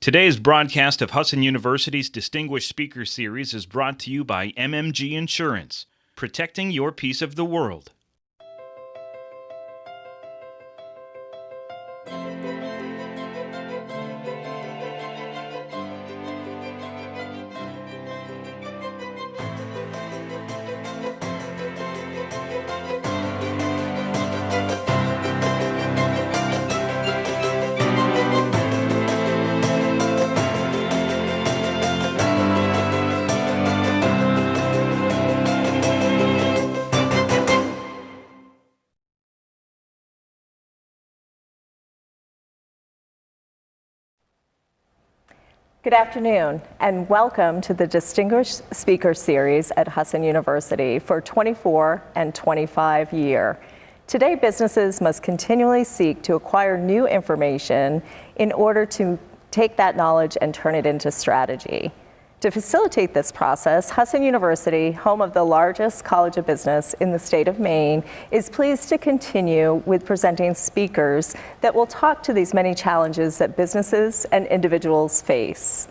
Today's broadcast of Husson University's Distinguished Speaker Series is brought to you by MMG Insurance, protecting your piece of the world. Good afternoon, and welcome to the Distinguished Speaker Series at Husson University for 24 and 25 year. Today, businesses must continually seek to acquire new information in order to take that knowledge and turn it into strategy. To facilitate this process, Husson University, home of the largest college of business in the state of Maine, is pleased to continue with presenting speakers that will talk to these many challenges that businesses and individuals face.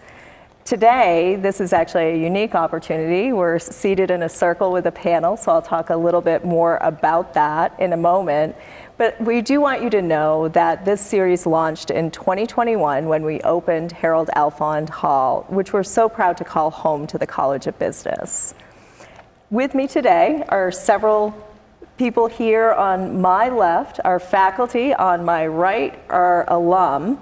Today, this is actually a unique opportunity. We're seated in a circle with a panel, so I'll talk a little bit more about that in a moment. But we do want you to know that this series launched in 2021 when we opened Harold Alfond Hall, which we're so proud to call home to the College of Business. With me today are several people here on my left, our faculty, on my right are alum,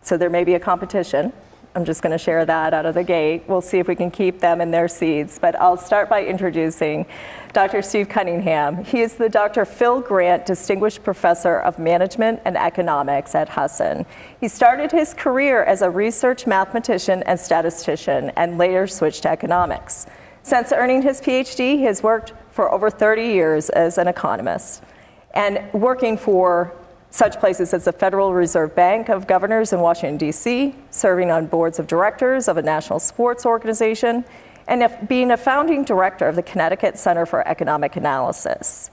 so there may be a competition. I'm just going to share that out of the gate. We'll see if we can keep them in their seats, but I'll start by introducing Dr. Steve Cunningham. He is the Dr. Phil Grant Distinguished Professor of Management and Economics at Husson. He started his career as a research mathematician and statistician and later switched to economics. Since earning his PhD, he has worked for over 30 years as an economist and working for such places as the Federal Reserve Bank of Governors in Washington, D.C., serving on boards of directors of a national sports organization, and being a founding director of the Connecticut Center for Economic Analysis.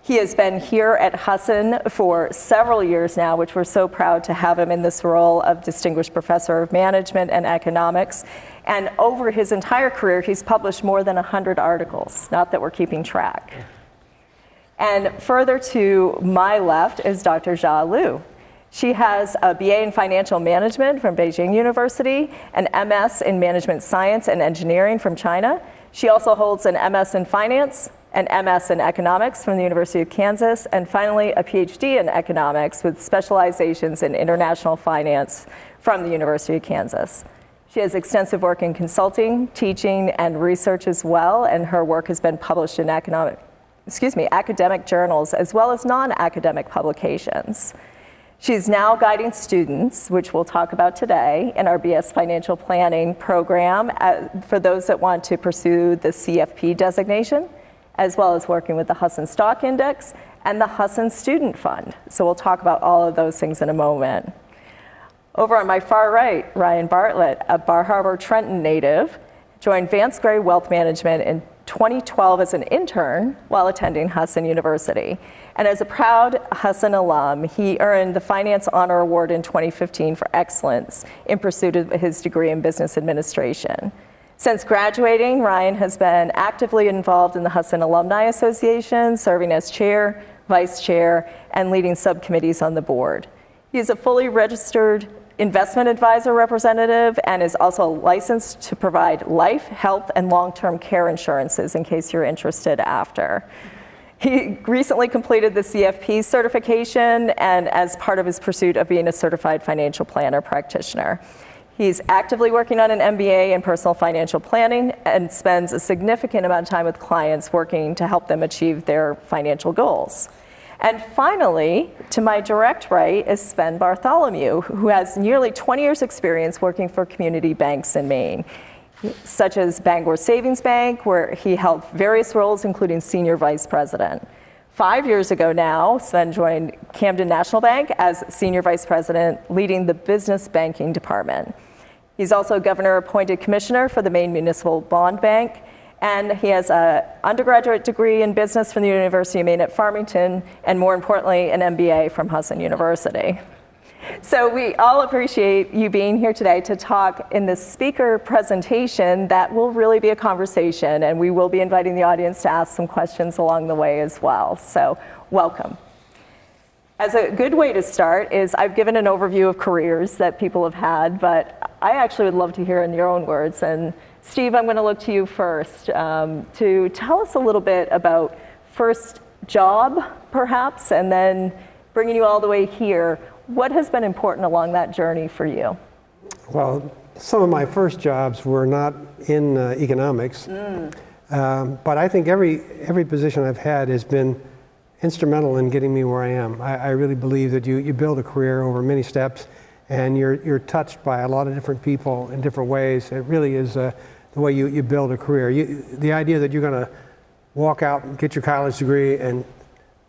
He has been here at Husson for several years now, which we're so proud to have him in this role of Distinguished Professor of Management and Economics. And over his entire career, he's published more than 100 articles, not that we're keeping track. And further to my left is Dr. Jia Liu. She has a BA in Financial Management from Beijing University, an MS in Management Science and Engineering from China. She also holds an MS in Finance, an MS in Economics from the University of Kansas, and finally a PhD in Economics with specializations in International Finance from the University of Kansas. She has extensive work in consulting, teaching, and research as well, and her work has been published in academic journals as well as non-academic publications. She's now guiding students, which we'll talk about today, in our BS Financial Planning program for those that want to pursue the CFP designation, as well as working with the Husson Stock Index and the Husson Student Fund. So we'll talk about all of those things in a moment. Over on my far right, Ryan Bartlett, a Bar Harbor, Trenton native, joined Vance Gray Wealth Management in 2012 as an intern while attending Husson University. And as a proud Husson alum, he earned the Finance Honor Award in 2015 for excellence in pursuit of his degree in business administration. Since graduating, Ryan has been actively involved in the Husson Alumni Association, serving as chair, vice chair, and leading subcommittees on the board. He is a fully registered investment advisor representative and is also licensed to provide life, health, and long-term care insurances in case you're interested after. He recently completed the CFP certification and as part of his pursuit of being a certified financial planner practitioner. He's actively working on an MBA in personal financial planning and spends a significant amount of time with clients working to help them achieve their financial goals. And finally, to my direct right is Sven Bartholomew, who has nearly 20 years experience working for community banks in Maine, such as Bangor Savings Bank, where he held various roles, including senior vice president. 5 years ago now, Sven joined Camden National Bank as senior vice president, leading the business banking department. He's also governor-appointed commissioner for the Maine Municipal Bond Bank, and he has an undergraduate degree in business from the University of Maine at Farmington, and more importantly, an MBA from Husson University. So we all appreciate you being here today to talk in this speaker presentation that will really be a conversation, and we will be inviting the audience to ask some questions along the way as well. So welcome. As a good way to start is I've given an overview of careers that people have had, but I actually would love to hear in your own words. And Steve, I'm going to look to you first to tell us a little bit about first job, perhaps, and then bringing you all the way here. What has been important along that journey for you? Well, some of my first jobs were not in economics, but I think every position I've had has been instrumental in getting me where I am. I really believe that you build a career over many steps, and you're touched by a lot of different people in different ways. It really is the way you build a career. The idea that you're going to walk out and get your college degree and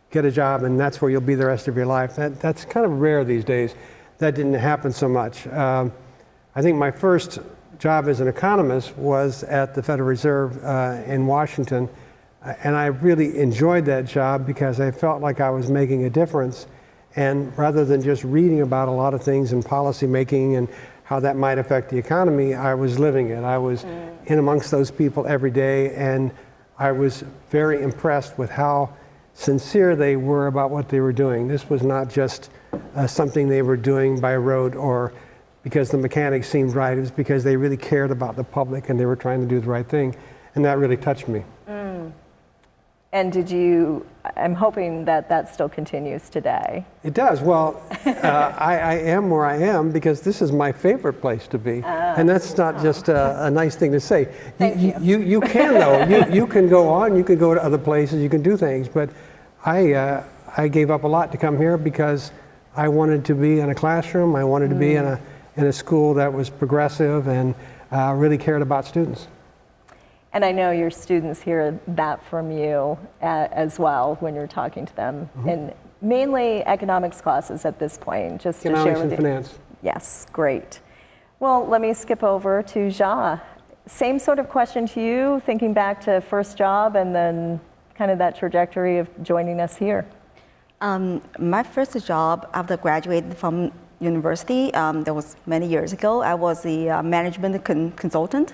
get a job and that's where you'll be the rest of your life, that's kind of rare these days. That didn't happen so much. I think my first job as an economist was at the Federal Reserve in Washington. And I really enjoyed that job because I felt like I was making a difference. And rather than just reading about a lot of things in policy making and how that might affect the economy, I was living it. I was in amongst those people every day, and I was very impressed with how sincere they were about what they were doing. This was not just something they were doing by rote or because the mechanics seemed right. It was because they really cared about the public and they were trying to do the right thing. And that really touched me. And I'm hoping that still continues today. It does. Well, I am where I am because this is my favorite place to be. And that's not just a nice thing to say. Thank you. You can, though. You can go on, you can go to other places, you can do things. But I gave up a lot to come here because I wanted to be in a classroom. I wanted to be in a school that was progressive and really cared about students. And I know your students hear that from you as well when you're talking to them in mainly economics classes at this point, just to share with you. Economics and finance. Yes, great. Well, let me skip over to Ja. Same sort of question to you, thinking back to first job and then kind of that trajectory of joining us here. My first job after graduating from university, that was many years ago, I was a management consultant.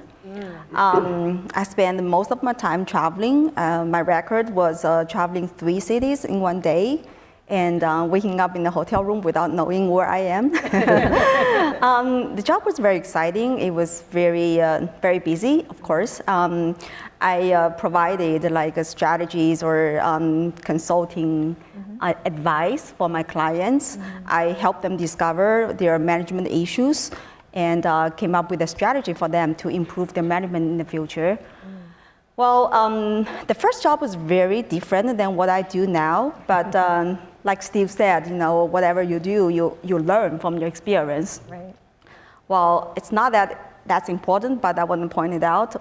I spent most of my time traveling. My record was traveling 3 cities in one day and waking up in the hotel room without knowing where I am. The job was very exciting. It was very busy, of course. I provided like strategies or consulting advice for my clients. I helped them discover their management issues and came up with a strategy for them to improve their management in the future. Well, the first job was very different than what I do now, but like Steve said, whatever you do, you learn from your experience. Right. Well, it's not that that's important, but I want to point it out.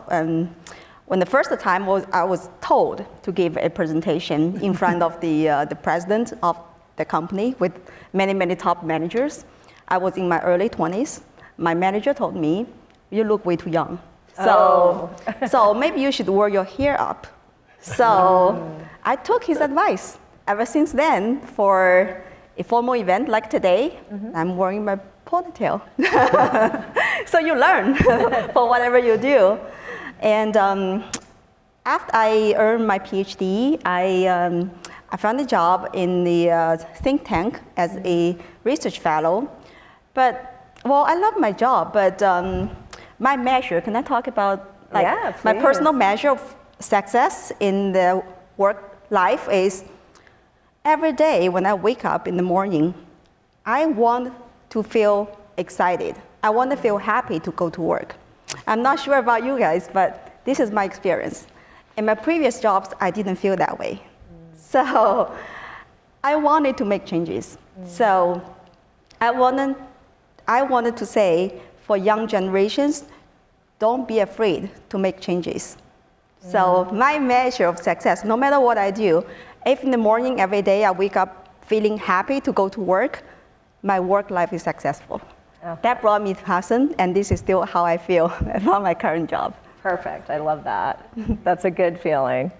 When the first time I was told to give a presentation in front of the president of the company with many top managers, I was in my early 20s. My manager told me, "You look way too young. So maybe you should wear your hair up." So I took his advice. Ever since then, for a formal event like today, I'm wearing my ponytail. So you learn for whatever you do. And after I earned my PhD, I found a job in the think tank as a research fellow. But well, I love my job, but my measure, can I talk about my personal measure of success in the work life is every day when I wake up in the morning, I want to feel excited. I want to feel happy to go to work. I'm not sure about you guys, but this is my experience. In my previous jobs, I didn't feel that way. So I wanted to make changes. So I wanted to say for young generations, don't be afraid to make changes. So my measure of success, no matter what I do, if in the morning every day I wake up feeling happy to go to work, my work life is successful. Oh. That brought me to Husson, and this is still how I feel about my current job. Perfect, I love that. That's a good feeling.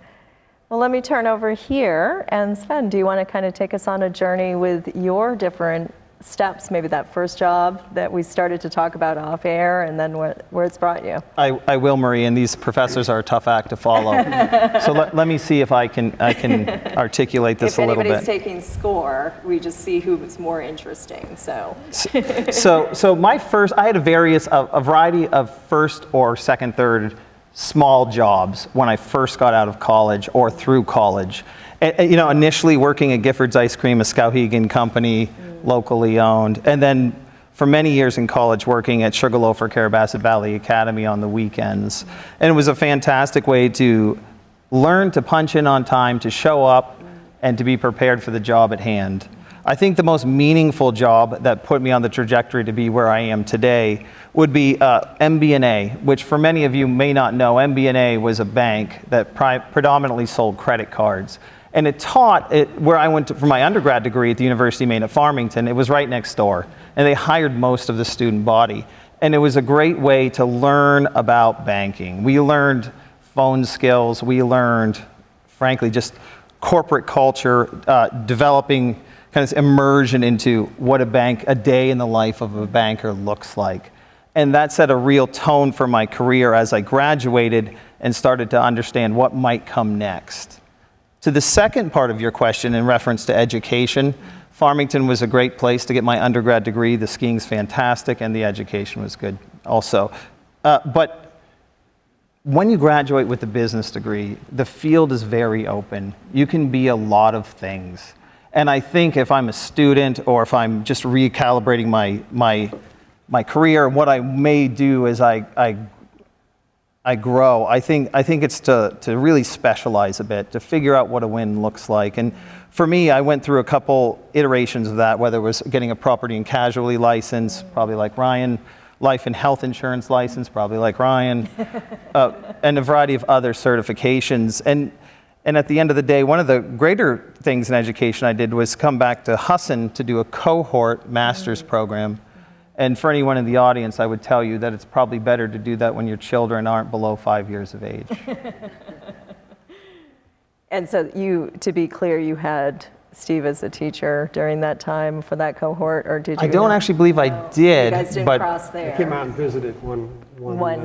Well, let me turn over here, and Sven, do you want to kind of take us on a journey with your different steps, maybe that first job that we started to talk about off air, and then where it's brought you. I will, Marie, and these professors are a tough act to follow. So let me see if I can articulate this a little bit. If anybody's taking score, we just see who's more interesting. So my first, I had a variety of first or second, third small jobs when I first got out of college or through college. And, initially working at Gifford's Ice Cream, a Skowhegan company, locally owned, and then for many years in college working at Sugarloaf or Carabasset Valley Academy on the weekends. And it was a fantastic way to learn to punch in on time, to show up, and to be prepared for the job at hand. I think the most meaningful job that put me on the trajectory to be where I am today would be MB&A, which for many of you may not know, MB&A was a bank that predominantly sold credit cards. And it taught where I went for my undergrad degree at the University of Maine at Farmington. It was right next door, and they hired most of the student body. And it was a great way to learn about banking. We learned phone skills. We learned, frankly, just corporate culture, developing kind of immersion into what a day in the life of a banker looks like. And that set a real tone for my career as I graduated and started to understand what might come next. To the second part of your question in reference to education, Farmington was a great place to get my undergrad degree. The skiing's fantastic and the education was good also. But when you graduate with a business degree, the field is very open. You can be a lot of things. And I think if I'm a student or if I'm just recalibrating my career, what I may do as I grow, I think it's to really specialize a bit, to figure out what a win looks like. And for me, I went through a couple iterations of that, whether it was getting a property and casualty license, probably like Ryan, life and health insurance license, probably like Ryan, and a variety of other certifications. And at the end of the day, one of the greater things in education I did was come back to Husson to do a cohort master's program. And for anyone in the audience, I would tell you that it's probably better to do that when your children aren't below 5 years of age. And so to be clear, you had Steve as a teacher during that time for that cohort, or did you? I don't actually believe I did. You guys didn't cross there. I came out and visited one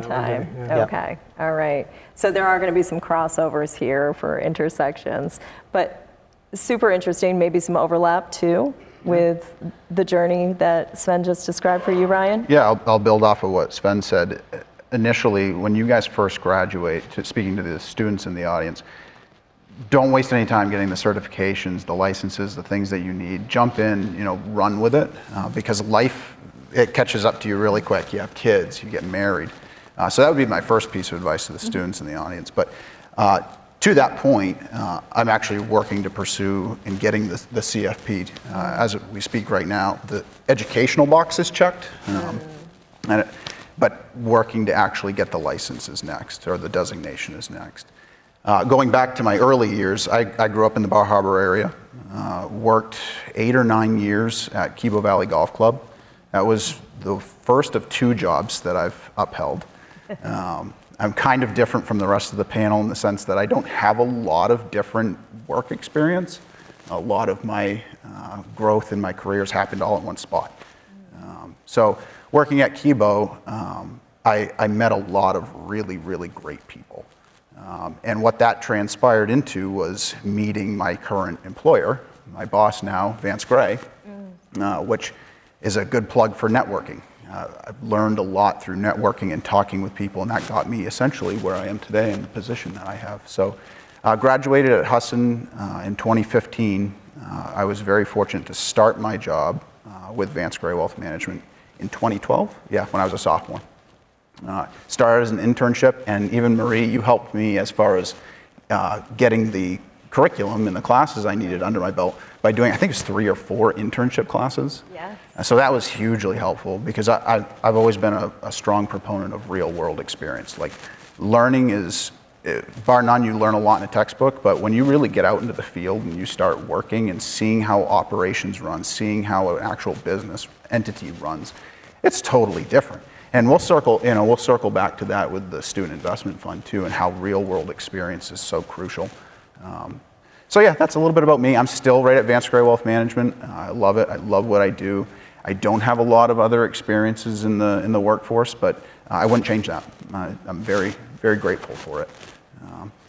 time. day, yeah. Okay, all right. So there are going to be some crossovers here for intersections, but super interesting, maybe some overlap too with the journey that Sven just described for you, Ryan? Yeah, I'll build off of what Sven said. Initially, when you guys first graduate, speaking to the students in the audience, don't waste any time getting the certifications, the licenses, the things that you need. Jump in, run with it, because life, it catches up to you really quick. You have kids, you get married. So that would be my first piece of advice to the students in the audience. But to that point, I'm actually working to pursue and getting the CFP. As we speak right now, the educational box is checked, but working to actually get the licenses next, or the designation is next. Going back to my early years, I grew up in the Bar Harbor area, worked 8 or 9 years at Kibo Valley Golf Club. That was the first of 2 jobs that I've upheld. I'm kind of different from the rest of the panel in the sense that I don't have a lot of different work experience. A lot of my growth in my career has happened all in one spot. So working at Kibo, I met a lot of really, really great people. And what that transpired into was meeting my current employer, my boss now, Vance Gray, which is a good plug for networking. I've learned a lot through networking and talking with people, and that got me essentially where I am today in the position that I have. So graduated at Husson in 2015. I was very fortunate to start my job with Vance Gray Wealth Management in 2012, when I was a sophomore. Started as an internship, and even Marie, you helped me as far as getting the curriculum and the classes I needed under my belt by doing, I think it's 3 or 4 internship classes. Yes. So that was hugely helpful because I've always been a strong proponent of real world experience. Like learning is, bar none, you learn a lot in a textbook, but when you really get out into the field and you start working and seeing how operations run, seeing how an actual business entity runs, it's totally different. And we'll circle back to that with the student investment fund too, and how real world experience is so crucial. So yeah, that's a little bit about me. I'm still right at Vance Gray Wealth Management. I love it. I love what I do. I don't have a lot of other experiences in the workforce, but I wouldn't change that. I'm very, very grateful for it.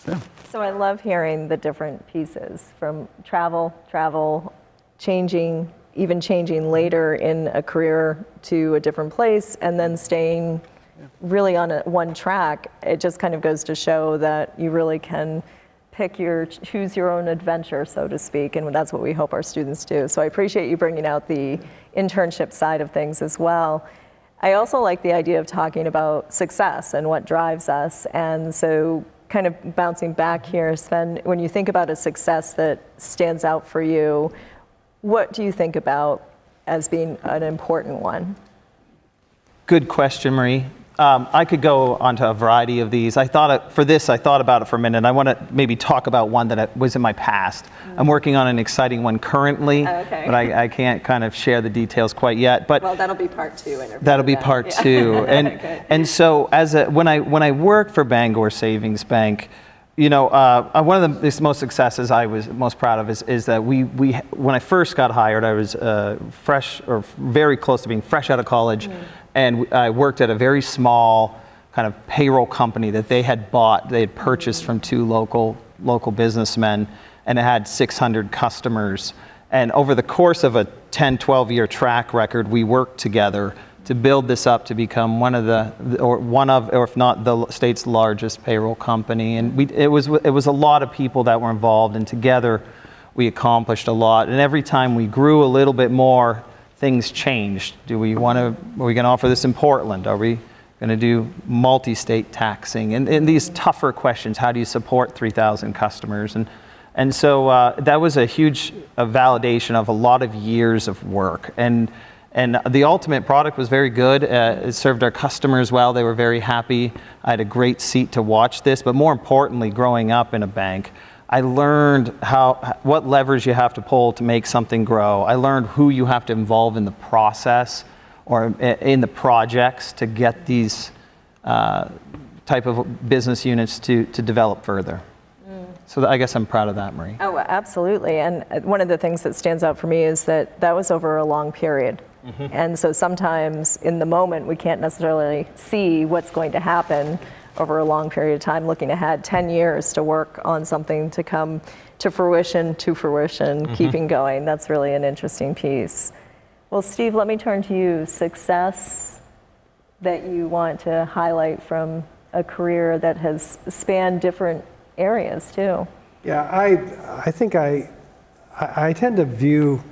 Yeah. So I love hearing the different pieces from travel, changing, even changing later in a career to a different place, and then staying really on one track. It just kind of goes to show that you really can choose your own adventure, so to speak, and that's what we hope our students do. So I appreciate you bringing out the internship side of things as well. I also like the idea of talking about success and what drives us, and so kind of bouncing back here, Sven, when you think about a success that stands out for you, what do you think about as being an important one? Good question, Marie. I could go onto a variety of these. I thought about it for a minute. I want to maybe talk about one that was in my past. I'm working on an exciting one currently, but I can't kind of share the details quite yet. But well, that'll be part 2 interview. That'll be part 2. And so when I worked for Bangor Savings Bank, one of the most successes I was most proud of is that when I first got hired, I was fresh or very close to being fresh out of college. And I worked at a very small kind of payroll company that they had purchased from 2 local businessmen, and it had 600 customers. And over the course of a 10, 12-year track record, we worked together to build this up to become one of, or if not the state's largest payroll company. And it was a lot of people that were involved, and together we accomplished a lot. And every time we grew a little bit more, things changed. Are we going to offer this in Portland? Are we going to do multi-state taxing? And these tougher questions, how do you support 3,000 customers? And so that was a huge validation of a lot of years of work. And the ultimate product was very good. It served our customers well. They were very happy. I had a great seat to watch this. But more importantly, growing up in a bank, I learned what levers you have to pull to make something grow. I learned who you have to involve in the process or in the projects to get these type of business units to develop further. So I guess I'm proud of that, Marie. Oh, absolutely. And one of the things that stands out for me is that was over a long period. And so sometimes in the moment, we can't necessarily see what's going to happen over a long period of time, looking ahead 10 years to work on something to come to fruition, keeping going. That's really an interesting piece. Well, Steve, let me turn to you. Success that you want to highlight from a career that has spanned different areas too. Yeah, I think I tend to view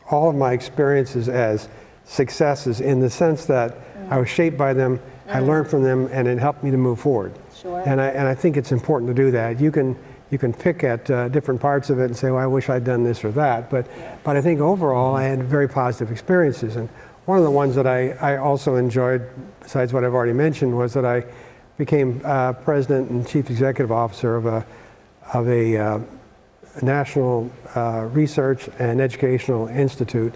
all of my experiences as successes in the sense that I was shaped by them, I learned from them, and it helped me to move forward. Sure. And I think it's important to do that. You can pick at different parts of it and say, well, I wish I'd done this or that, but I think overall I had very positive experiences. And one of the ones that I also enjoyed, besides what I've already mentioned, was that I became president and chief executive officer of a national research and educational institute,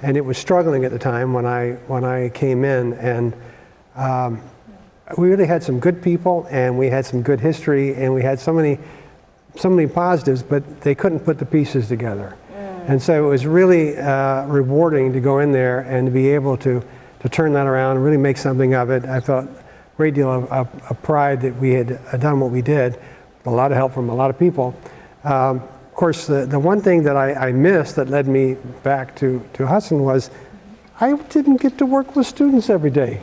and it was struggling at the time when I came in, and we really had some good people, and we had some good history, and we had so many positives, but they couldn't put the pieces together. And so it was really rewarding to go in there and to be able to turn that around and really make something of it. I felt a great deal of pride that we had done what we did, a lot of help from a lot of people. Of course, the one thing that I missed that led me back to Husson was I didn't get to work with students every day.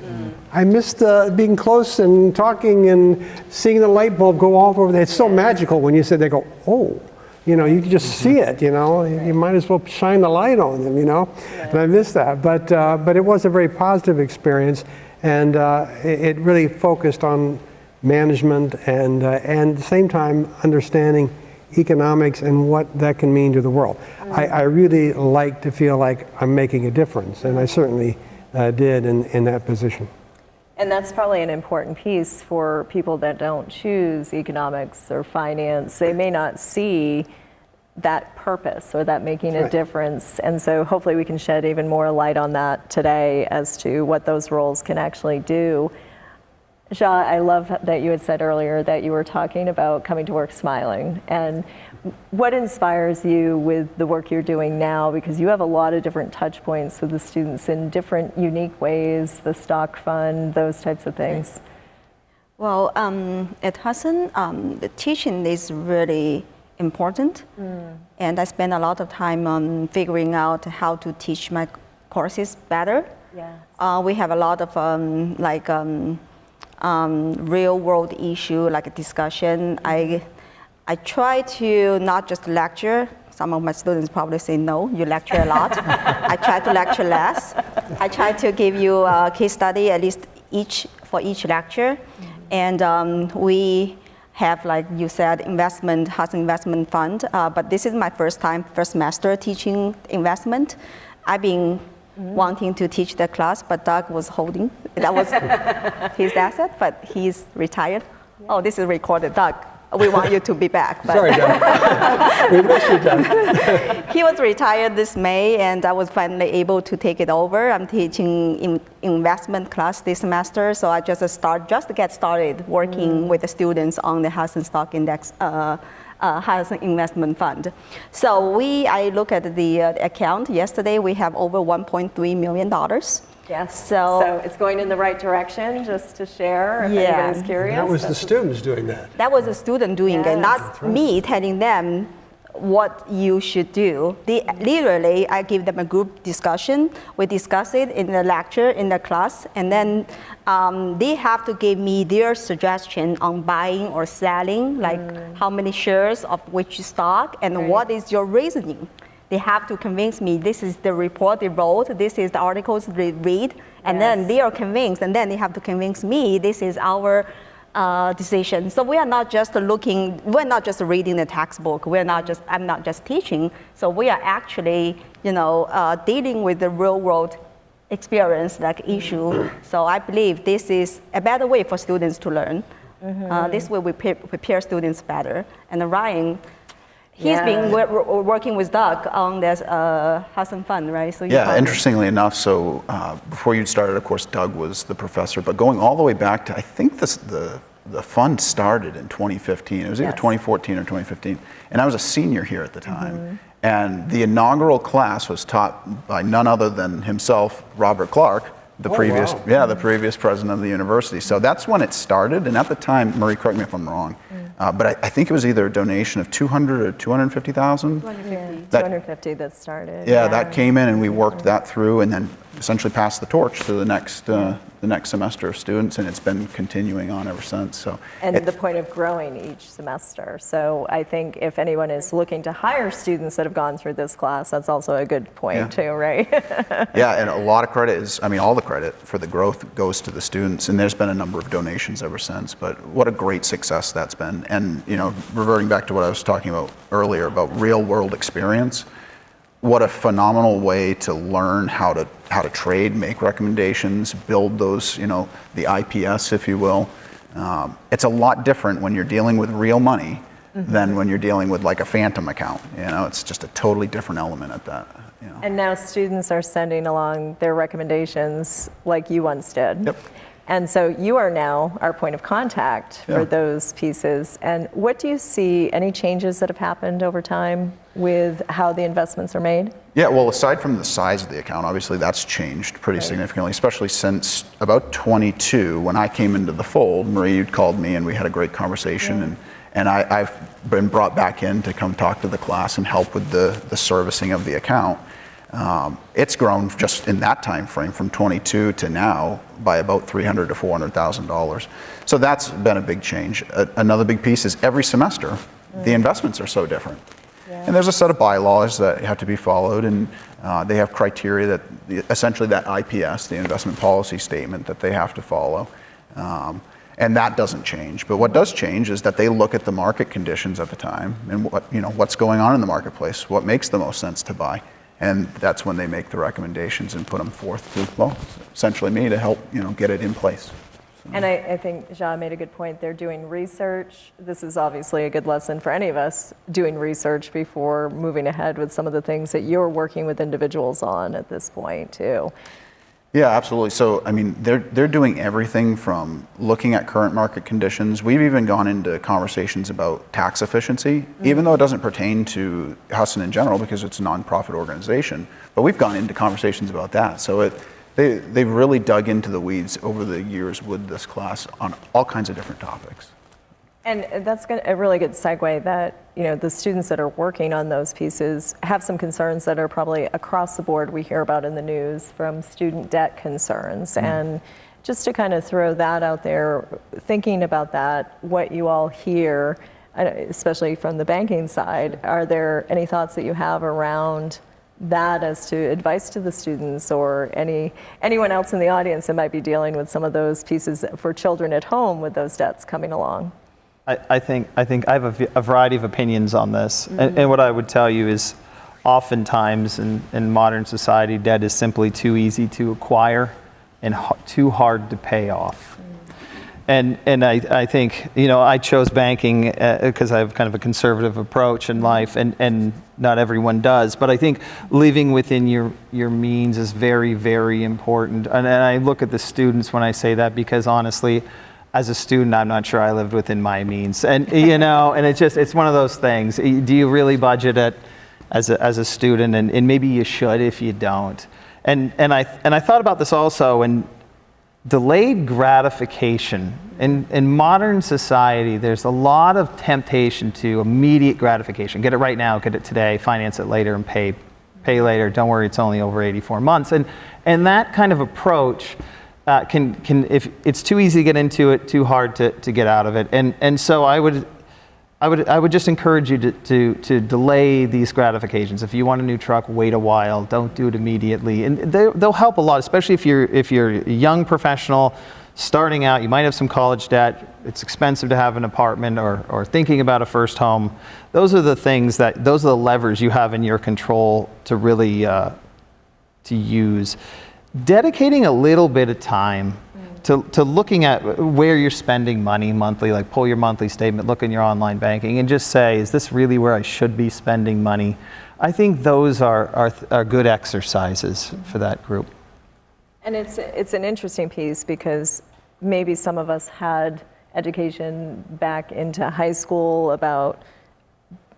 I missed being close and talking and seeing the light bulb go off over there. It's so magical when you say, they go, oh, you can just see it, You might as well shine the light on them, And I missed that. But it was a very positive experience, and it really focused on management and at the same time understanding economics and what that can mean to the world. I really like to feel like I'm making a difference, and I certainly did in that position. And that's probably an important piece for people that don't choose economics or finance. They may not see that purpose or that making a difference. And so hopefully we can shed even more light on that today as to what those roles can actually do. Ja, I love that you had said earlier that you were talking about coming to work smiling. And what inspires you with the work you're doing now? Because you have a lot of different touch points with the students in different unique ways, the stock fund, those types of things. Well, at Husson, the teaching is really important. And I spend a lot of time on figuring out how to teach my courses better. Yes. We have a lot of real world issue, like a discussion. I try to not just lecture. Some of my students probably say, no, you lecture a lot. I try to lecture less. I try to give you a case study, at least for each lecture. And we have, like you said, Husson Investment Fund. But this is my first semester teaching investment. I've been wanting to teach the class, but Doug was holding. That was his asset, but he's retired. Oh, this is recorded, Doug. We want you to be back. But Sorry, Doug. We miss you, Doug. he was retired this May, and I was finally able to take it over. I'm teaching investment class this semester, so I just get started working with the students on the Husson Stock Index, Husson Investment Fund. So I look at the account yesterday. We have over $1.3 million. Yes. So it's going in the right direction, just to share if Yeah. anybody's curious. That was the students doing that. that was a student doing it, Yes. not me telling them what you should do. Literally, I give them a group discussion. We discuss it in the lecture, in the class, and then they have to give me their suggestion on buying or selling, like how many shares of which stock, and what is your reasoning. They have to convince me this is the report they wrote, this is the articles they read, and then they are convinced, and then they have to convince me this is our decision. So we're not just reading the textbook. I'm not just teaching. So we are actually, dealing with the real world experience, like issue. So I believe this is a better way for students to learn. This way we prepare students better. And Ryan, he's been working with Doug on this Husson Fund, right? So interestingly enough, so before you started, of course, Doug was the professor, but going all the way back to, I think the fund started in 2015. It was either 2014 or 2015. And I was a senior here at the time. And the inaugural class was taught by none other than himself, Robert Clark, the previous president of the university. So that's when it started. And at the time, Marie, correct me if I'm wrong, but I think it was either a donation of 200 or 250,000. 250 that started. Yeah, that came in, and we worked that through, and then essentially passed the torch to the next semester of students, and it's been continuing on ever since. So, and the point of growing each semester. So I think if anyone is looking to hire students that have gone through this class, that's also a good point too, right? Yeah, and a lot of credit all the credit for the growth goes to the students, and there's been a number of donations ever since, but what a great success that's been. And, reverting back to what I was talking about earlier about real world experience, what a phenomenal way to learn how to trade, make recommendations, build those, the IPS, if you will. It's a lot different when you're dealing with real money than when you're dealing with like a phantom account. It's just a totally different element at that. And now students are sending along their recommendations like you once did. Yep. And so you are now our point of contact for those pieces. And what do you see, any changes that have happened over time with how the investments are made? Yeah, well, aside from the size of the account, obviously that's changed pretty significantly, especially since about 22, when I came into the fold. Marie, you'd called me and we had a great conversation, and I've been brought back in to come talk to the class and help with the servicing of the account. It's grown just in that time frame from 22 to now by about $300,000 to $400,000. So that's been a big change. Another big piece is every semester, the investments are so different. And there's a set of bylaws that have to be followed, and they have criteria that essentially that IPS, the investment policy statement, that they have to follow. And that doesn't change. But what does change is that they look at the market conditions at the time and what's going on in the marketplace, what makes the most sense to buy. And that's when they make the recommendations and put them forth to, essentially me to help, get it in place. So. And I think Ja made a good point. They're doing research. This is obviously a good lesson for any of us, doing research before moving ahead with some of the things that you're working with individuals on at this point too. Yeah, absolutely. So, I mean, they're doing everything from looking at current market conditions. We've even gone into conversations about tax efficiency, even though it doesn't pertain to Husson in general because it's a nonprofit organization. But we've gone into conversations about that. So they've really dug into the weeds over the years with this class on all kinds of different topics. And that's a really good segue that, the students that are working on those pieces have some concerns that are probably across the board we hear about in the news from student debt concerns. And just to kind of throw that out there, thinking about that, what you all hear, especially from the banking side, are there any thoughts that you have around that as to advice to the students or anyone else in the audience that might be dealing with some of those pieces for children at home with those debts coming along? I think I have a variety of opinions on this, and what I would tell you is, oftentimes in modern society, debt is simply too easy to acquire and too hard to pay off. And I think I chose banking because I have kind of a conservative approach in life, and not everyone does. But I think living within your means is very, very important. And I look at the students when I say that because honestly, as a student, I'm not sure I lived within my means. And and it's one of those things. Do you really budget it as a student? And maybe you should if you don't. And I thought about this also, and delayed gratification. In modern society, there's a lot of temptation to immediate gratification. Get it right now, get it today, finance it later, and pay later. Don't worry, it's only over 84 months. And that kind of approach can if it's too easy to get into it, too hard to get out of it. And so I would just encourage you to delay these gratifications. If you want a new truck, wait a while. Don't do it immediately. And they'll help a lot, especially if you're a young professional starting out. You might have some college debt. It's expensive to have an apartment or thinking about a first home. Those are the levers you have in your control to really to use. Dedicating a little bit of time to looking at where you're spending money monthly, like pull your monthly statement, look in your online banking, and just say, is this really where I should be spending money? I think those are good exercises for that group. And it's an interesting piece because maybe some of us had education back into high school about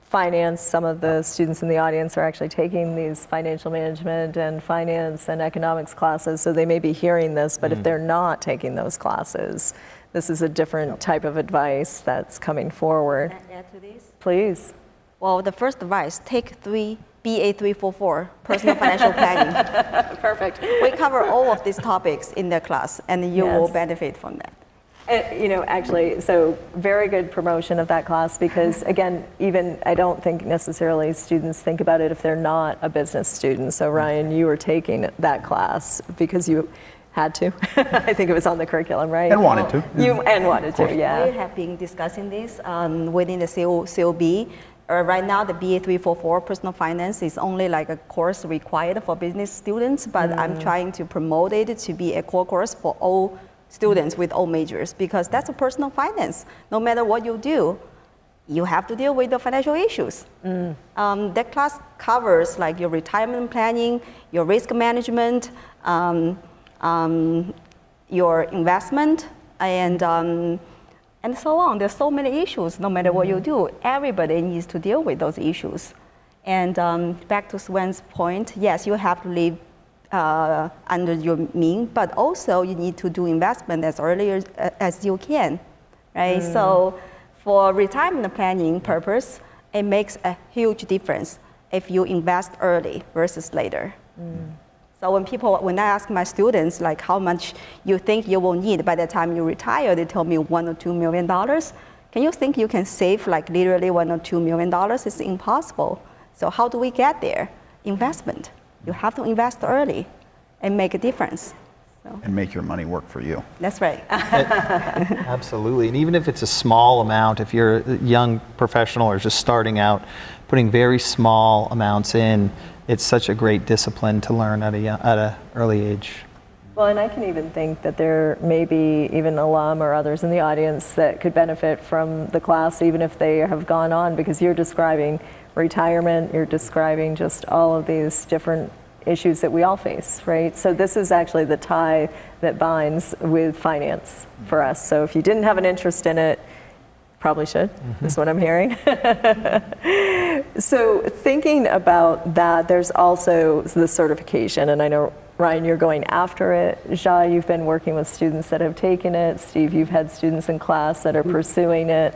finance. Some of the students in the audience are actually taking these financial management and finance and economics classes, so they may be hearing this, but if they're not taking those classes, this is a different type of advice that's coming forward. Can I add to this? Please. Well, the first advice, take BA344, personal financial planning. Perfect. We cover all of these topics in the class, and you will benefit from that. Actually, so very good promotion of that class because, again, even I don't think necessarily students think about it if they're not a business student. So, Ryan, you were taking that class because you had to. I think it was on the curriculum, right? And wanted to. Wanted to, yeah. We have been discussing this within the COB. Right now, the BA344 personal finance is only like a course required for business students, but I'm trying to promote it to be a core course for all students with all majors because that's a personal finance. No matter what you do, you have to deal with the financial issues. That class covers like your retirement planning, your risk management, your investment, and so on. There's so many issues. No matter what you do, everybody needs to deal with those issues. And back to Swen's point, yes, you have to live under your means, but also you need to do investment as early as you can, right? So for retirement planning purpose, it makes a huge difference if you invest early versus later. So when I ask my students like how much you think you will need by the time you retire, they tell me $1 or $2 million. Can you think you can save like literally $1 or $2 million? It's impossible. So how do we get there? Investment. You have to invest early and make a difference. So. And make your money work for you. That's right. Absolutely. And even if it's a small amount, if you're a young professional or just starting out, putting very small amounts in, it's such a great discipline to learn at an early age. Well, and I can even think that there may be even alum or others in the audience that could benefit from the class, even if they have gone on, because you're describing retirement, you're describing just all of these different issues that we all face, right? So this is actually the tie that binds with finance for us. So if you didn't have an interest in it, probably should, is what I'm hearing. So thinking about that, there's also the certification, and I know, Ryan, you're going after it. Ja, you've been working with students that have taken it. Steve, you've had students in class that are pursuing it.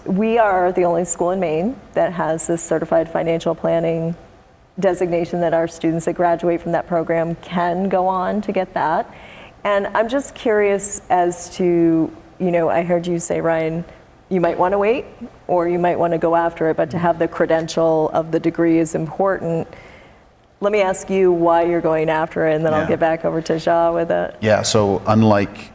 We are the only school in Maine that has this certified financial planning designation, that our students that graduate from that program can go on to get that. And I'm just curious as to, I heard you say, Ryan, you might want to wait or you might want to go after it, but to have the credential of the degree is important. Let me ask you why you're going after it, and then I'll get back over to Ja with it. Yeah, so unlike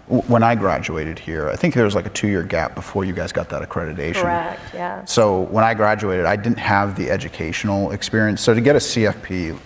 when I graduated here, I think there was like a 2-year gap before you guys got that accreditation. Correct, yeah. So when I graduated, I didn't have the educational experience. So to get a CFP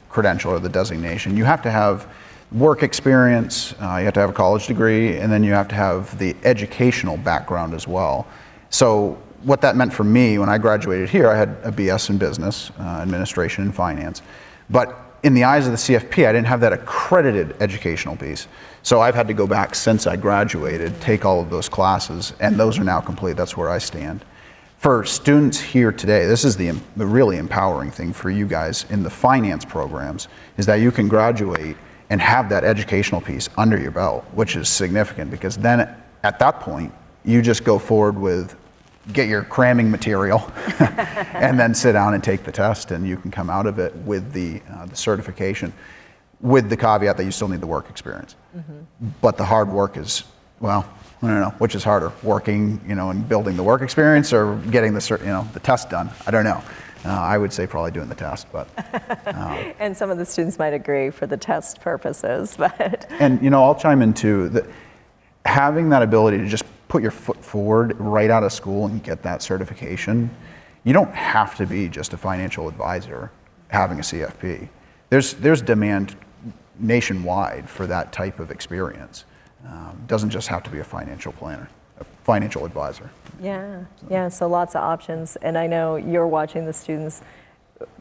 credential or the designation, you have to have work experience, you have to have a college degree, and then you have to have the educational background as well. So what that meant for me when I graduated here, I had a BS in business, administration and finance. But in the eyes of the CFP, I didn't have that accredited educational piece. So I've had to go back since I graduated, take all of those classes, and those are now complete. That's where I stand. For students here today, this is the really empowering thing for you guys in the finance programs, is that you can graduate and have that educational piece under your belt, which is significant, because then at that point, you just go forward with, get your cramming material and then sit down and take the test, and you can come out of it with the certification, with the caveat that you still need the work experience. But the hard work is, well, I don't know, which is harder, working, and building the work experience, or getting the test done. I don't know. I would say probably doing the test, but. And some of the students might agree for the test purposes, but. And I'll chime in too, that having that ability to just put your foot forward right out of school and get that certification, you don't have to be just a financial advisor having a CFP. There's demand nationwide for that type of experience. Doesn't just have to be a financial planner, a financial advisor. Yeah, so lots of options. And I know you're watching the students.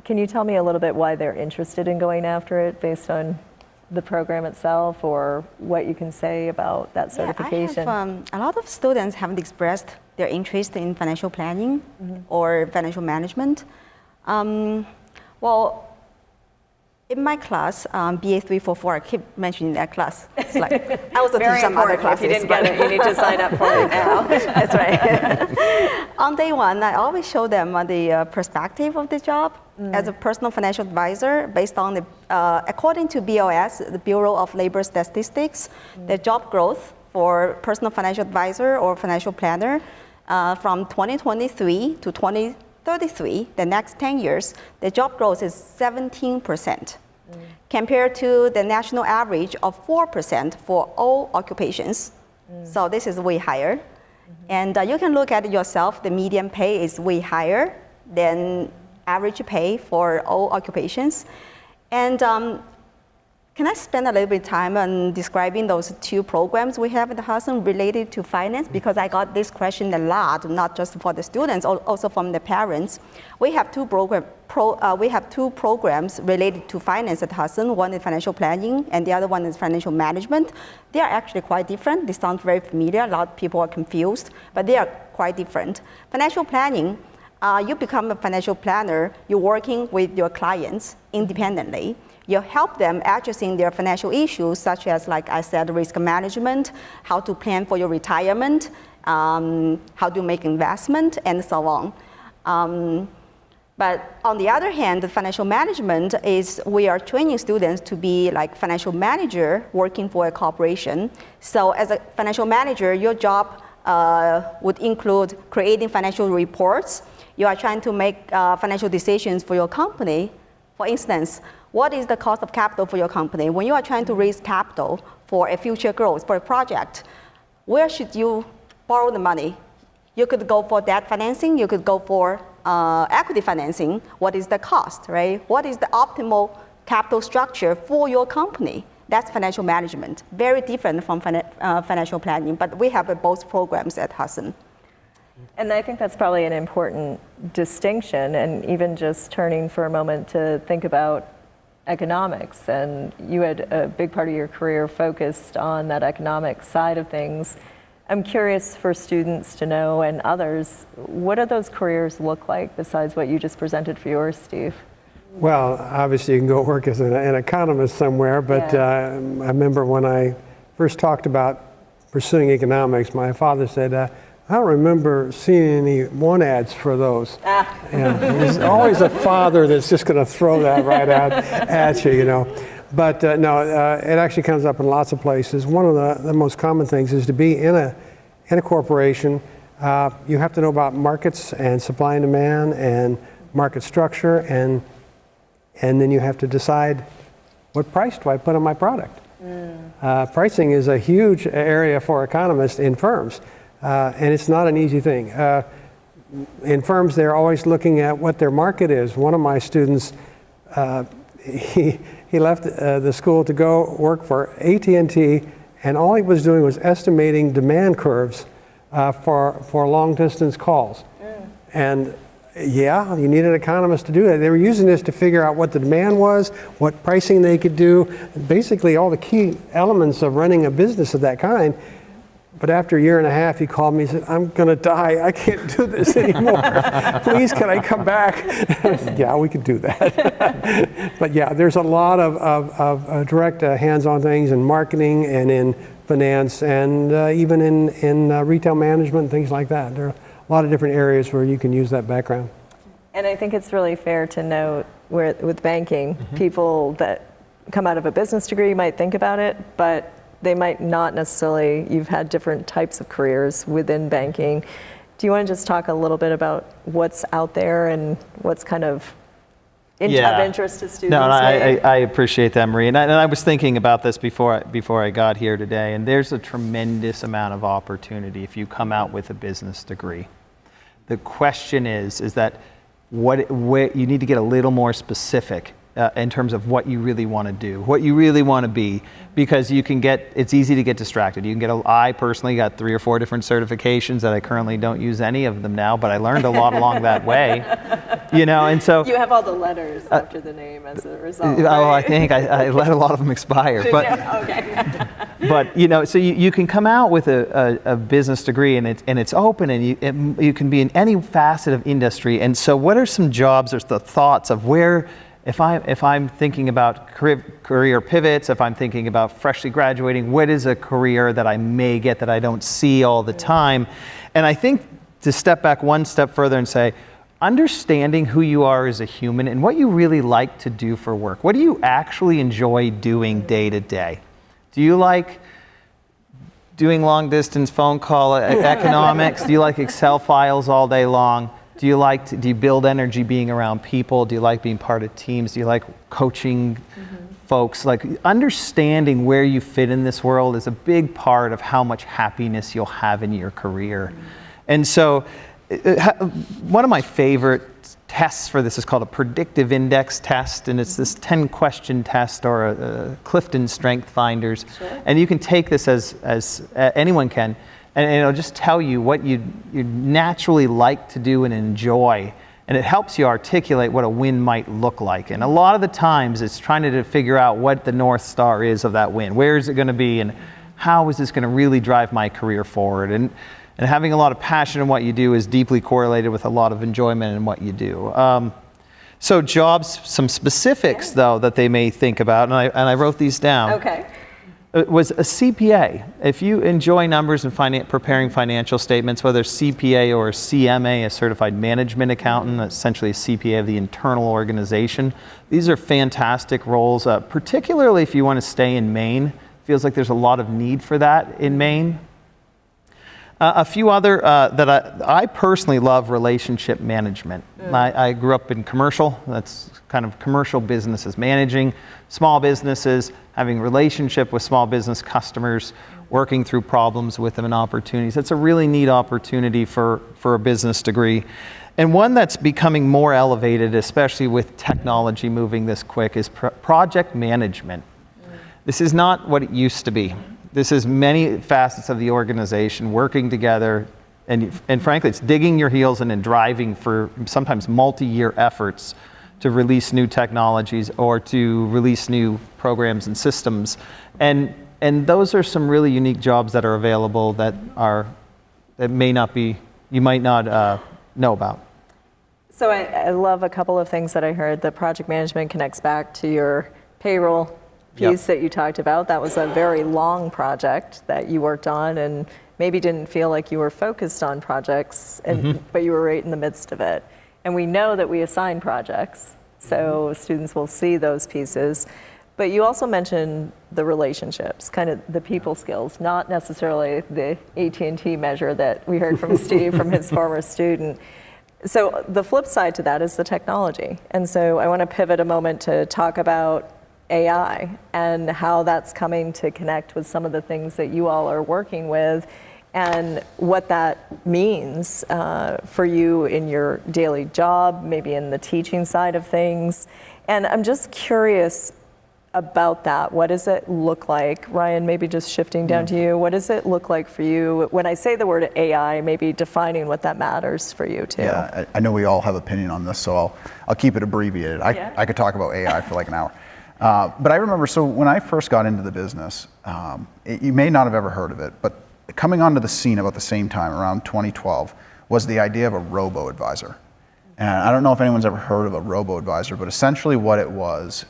Can you tell me a little bit why they're interested in going after it based on the program itself, or what you can say about that certification? A lot of students haven't expressed their interest in financial planning or financial management. Well, in my class, BA 344, I keep mentioning that class. It's like, I also teach some other classes. If you didn't get it, you need to sign up for it now. That's right. On day one, I always show them the perspective of the job as a personal financial advisor based on the, according to BLS, the Bureau of Labor Statistics, the job growth for personal financial advisor or financial planner from 2023 to 2033, the next 10 years, the job growth is 17%, compared to the national average of 4% for all occupations. So this is way higher. And you can look at it yourself, the median pay is way higher than average pay for all occupations. And can I spend a little bit of time on describing those 2 programs we have at Husson related to finance? Because I got this question a lot, not just for the students, also from the parents. We have 2 programs related to finance at Husson. One is financial planning, and the other one is financial management. They are actually quite different. They sound very familiar. A lot of people are confused, but they are quite different. Financial planning, you become a financial planner, you're working with your clients independently. You help them addressing their financial issues, such as, like I said, risk management, how to plan for your retirement, how to make investment, and so on. But on the other hand, the financial management is we are training students to be like financial manager working for a corporation. So as a financial manager, your job would include creating financial reports. You are trying to make financial decisions for your company. For instance, what is the cost of capital for your company? When you are trying to raise capital for a future growth, for a project, where should you borrow the money? You could go for debt financing, you could go for equity financing. What is the cost, right? What is the optimal capital structure for your company? That's financial management. Very different from financial planning, but we have both programs at Husson. And I think that's probably an important distinction, and even just turning for a moment to think about economics. And you had a big part of your career focused on that economic side of things. I'm curious for students to know, and others, what do those careers look like besides what you just presented for yours, Steve? Well, obviously you can go work as an economist somewhere, but Yeah. I remember when I first talked about pursuing economics, my father said, I don't remember seeing any want ads for those. Yeah, there's always a father that's just going to throw that right out at you, you know. But no, it actually comes up in lots of places. One of the most common things is to be in a corporation. You have to know about markets and supply and demand and market structure, and then you have to decide, what price do I put on my product? Pricing is a huge area for economists in firms, and it's not an easy thing. In firms, they're always looking at what their market is. One of my students, he left the school to go work for AT&T, and all he was doing was estimating demand curves for long distance calls. And yeah, you need an economist to do that. They were using this to figure out what the demand was, what pricing they could do, basically all the key elements of running a business of that kind. But after a year and a half, he called me and said, I'm going to die. I can't do this anymore. Please, can I come back? I said, yeah, we could do that. But yeah, there's a lot of direct hands-on things in marketing and in finance and even in retail management and things like that. There are a lot of different areas where you can use that background. And I think it's really fair to note where, with banking, people that come out of a business degree might think about it, but they might not necessarily. You've had different types of careers within banking. Do you want to just talk a little bit about what's out there and what's kind of of interest to students? No, I appreciate that, Marie. And I was thinking about this before I got here today, and there's a tremendous amount of opportunity if you come out with a business degree. The question is that what you need to get a little more specific in terms of what you really want to do, what you really want to be, because it's easy to get distracted. You can I personally got 3 or 4 different certifications that I currently don't use any of them now, but I learned a lot along that way, you know, and so. You have all the letters after the name as a result. Oh, right? I think I let a lot of them expire. But, Okay. but you know, so you can come out with a business degree and it's open, and you can be in any facet of industry. And so what are some jobs or the thoughts of where, if I'm thinking about career pivots, if I'm thinking about freshly graduating, what is a career that I may get that I don't see all the time? And I think to step back one step further and say, understanding who you are as a human and what you really like to do for work. What do you actually enjoy doing day to day? Do you like doing long distance phone call economics? Do you like Excel files all day long? Do you build energy being around people? Do you like being part of teams? Do you like coaching folks? Like, understanding where you fit in this world is a big part of how much happiness you'll have in your career. And so one of my favorite tests for this is called a predictive index test, and it's this 10-question test, or a Clifton Strength Finders. Sure. And you can take this as anyone can, and it'll just tell you what you naturally like to do and enjoy, and it helps you articulate what a win might look like. And a lot of the times it's trying to figure out what the North Star is of that win. Where is it going to be, and how is this going to really drive my career forward? And having a lot of passion in what you do is deeply correlated with a lot of enjoyment in what you do. So jobs, some specifics though that they may think about, and I wrote these down. Okay. It was a CPA. If you enjoy numbers and preparing financial statements, whether CPA or CMA, a certified management accountant, essentially a CPA of the internal organization, these are fantastic roles, particularly if you want to stay in Maine. Feels like there's a lot of need for that in Maine. A few other that I personally love: relationship management. I grew up in commercial. That's kind of commercial businesses, managing small businesses, having relationship with small business customers, working through problems with them and opportunities. That's a really neat opportunity for a business degree. And one that's becoming more elevated, especially with technology moving this quick, is project management. This is not what it used to be. This is many facets of the organization working together, And frankly, it's digging your heels in and driving for sometimes multi-year efforts to release new technologies or to release new programs and systems. And those are some really unique jobs that are available that may not be, you might not know about. So I love a couple of things that I heard. The project management connects back to your payroll piece that you talked about. That was a very long project that you worked on and maybe didn't feel like you were focused on projects, but you were right in the midst of it. And we know that we assign projects, so students will see those pieces. But you also mentioned the relationships, kind of the people skills, not necessarily the AT&T measure that we heard from Steve from his former student. So the flip side to that is the technology. And so I want to pivot a moment to talk about AI and how that's coming to connect with some of the things that you all are working with and what that means for you in your daily job, maybe in the teaching side of things. And I'm just curious about that. What does it look like? Ryan, maybe just shifting down to you. What does it look like for you? When I say the word AI, maybe defining what that matters for you too. Yeah, I know we all have opinion on this, so I'll keep it abbreviated. I could talk about AI for like an hour. But I remember, so when I first got into the business, you may not have ever heard of it, but coming onto the scene about the same time, around 2012, was the idea of a robo-advisor. And I don't know if anyone's ever heard of a robo-advisor, but essentially what it was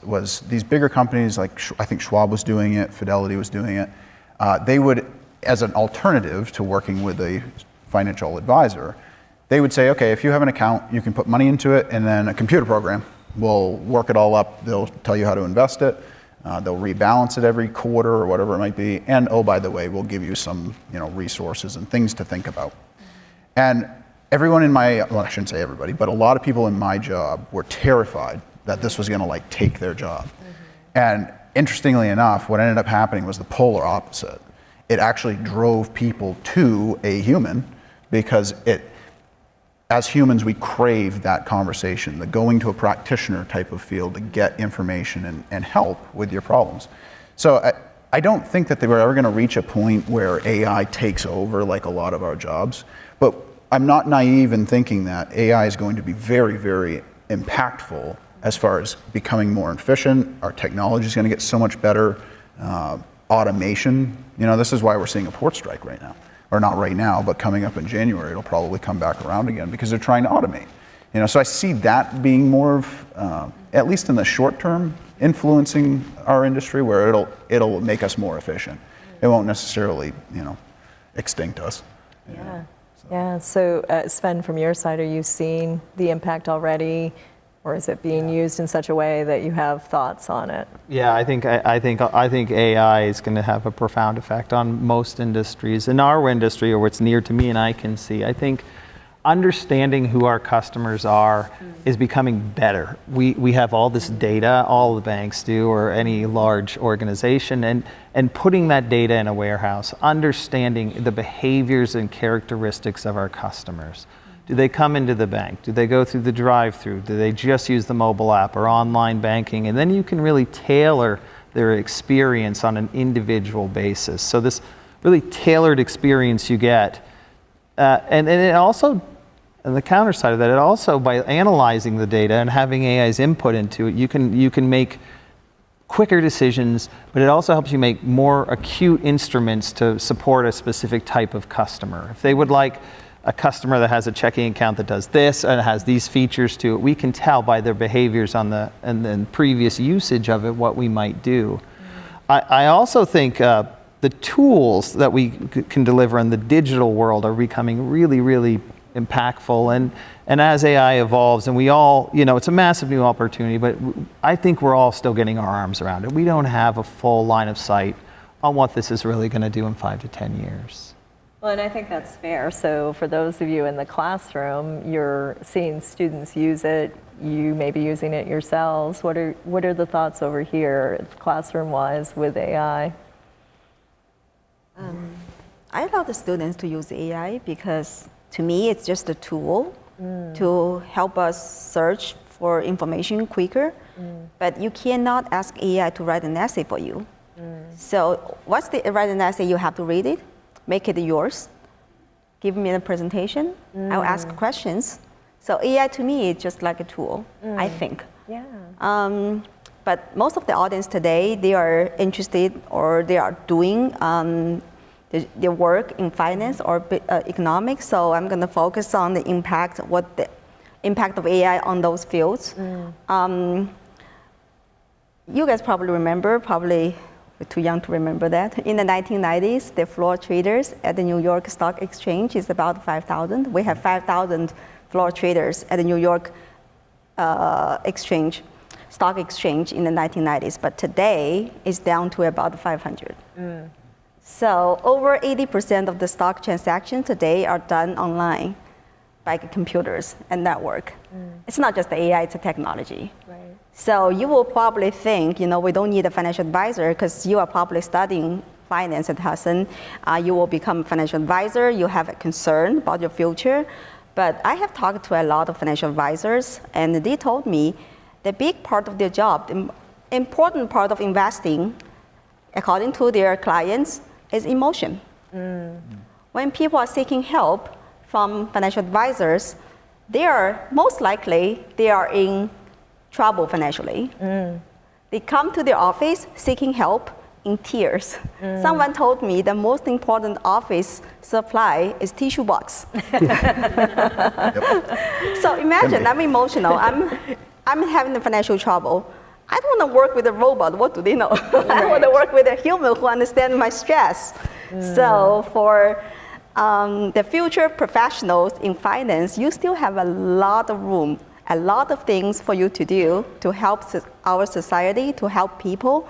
these bigger companies, like I think Schwab was doing it, Fidelity was doing it, they would, as an alternative to working with a financial advisor, they would say, okay, if you have an account, you can put money into it, and then a computer program will work it all up. They'll tell you how to invest it. They'll rebalance it every quarter or whatever it might be. And oh, by the way, we'll give you some resources and things to think about. And everyone in well, I shouldn't say everybody, but a lot of people in my job were terrified that this was gonna take their job. And interestingly enough, what ended up happening was the polar opposite. It actually drove people to a human because as humans, we crave that conversation, the going to a practitioner type of field to get information and help with your problems. So I don't think that they were ever going to reach a point where AI takes over like a lot of our jobs, but I'm not naive in thinking that AI is going to be very, very impactful as far as becoming more efficient. Our technology is going to get so much better. Automation, this is why we're seeing a port strike right now. Or not right now, but coming up in January, it'll probably come back around again because they're trying to automate. So I see that being more of, at least in the short term, influencing our industry where it'll make us more efficient. It won't necessarily, extinct us. Yeah. So Sven, from your side, are you seeing the impact already, or is it being used in such a way that you have thoughts on it? Yeah, I think AI is going to have a profound effect on most industries. In our industry, or what's near to me and I can see, I think understanding who our customers are is becoming better. We have all this data, all the banks do, or any large organization, and putting that data in a warehouse, understanding the behaviors and characteristics of our customers. Do they come into the bank? Do they go through the drive-through? Do they just use the mobile app or online banking? And then you can really tailor their experience on an individual basis. So this really tailored experience you get. And it also, on the counter side of that, it also, by analyzing the data and having AI's input into it, you can make quicker decisions, but it also helps you make more acute instruments to support a specific type of customer. If they would like a customer that has a checking account that does this and has these features to it, we can tell by their behaviors and then previous usage of it what we might do. I also think the tools that we can deliver in the digital world are becoming really, really impactful. And as AI evolves, and we all, it's a massive new opportunity, but I think we're all still getting our arms around it. We don't have a full line of sight on what this is really going to do in 5 to 10 years. Well, and I think that's fair. So for those of you in the classroom, you're seeing students use it. You may be using it yourselves. What are the thoughts over here, classroom-wise, with AI? I allow the students to use AI because, to me, it's just a tool to help us search for information quicker. But you cannot ask AI to write an essay for you. So what's the write an essay? You have to read it, make it yours, give me a presentation. I'll ask questions. So AI to me is just like a tool, I think. Yeah. But most of the audience today, they are interested or they are doing their work in finance or economics. So I'm going to focus on the impact, what the impact of AI on those fields. You guys probably remember, probably we're too young to remember that. In the 1990s, the floor traders at the New York Stock Exchange is about 5,000. We have 5,000 floor traders at the New York Stock Exchange in the 1990s, but today it's down to about 500. So over 80% of the stock transactions today are done online by computers and network. It's not just the AI, it's a technology. Right. So you will probably think, we don't need a financial advisor because you are probably studying finance at Husson. You will become a financial advisor, you have a concern about your future. But I have talked to a lot of financial advisors, and they told me the big part of their job, the important part of investing, according to their clients, is emotion. When people are seeking help from financial advisors, they are most likely they are in trouble financially. They come to their office seeking help in tears. Someone told me the most important office supply is tissue box. So imagine I'm emotional. I'm having financial trouble. I don't want to work with a robot. What do they know? I want to work with a human who understands my stress. So for the future professionals in finance, you still have a lot of room, a lot of things for you to do to help our society, to help people,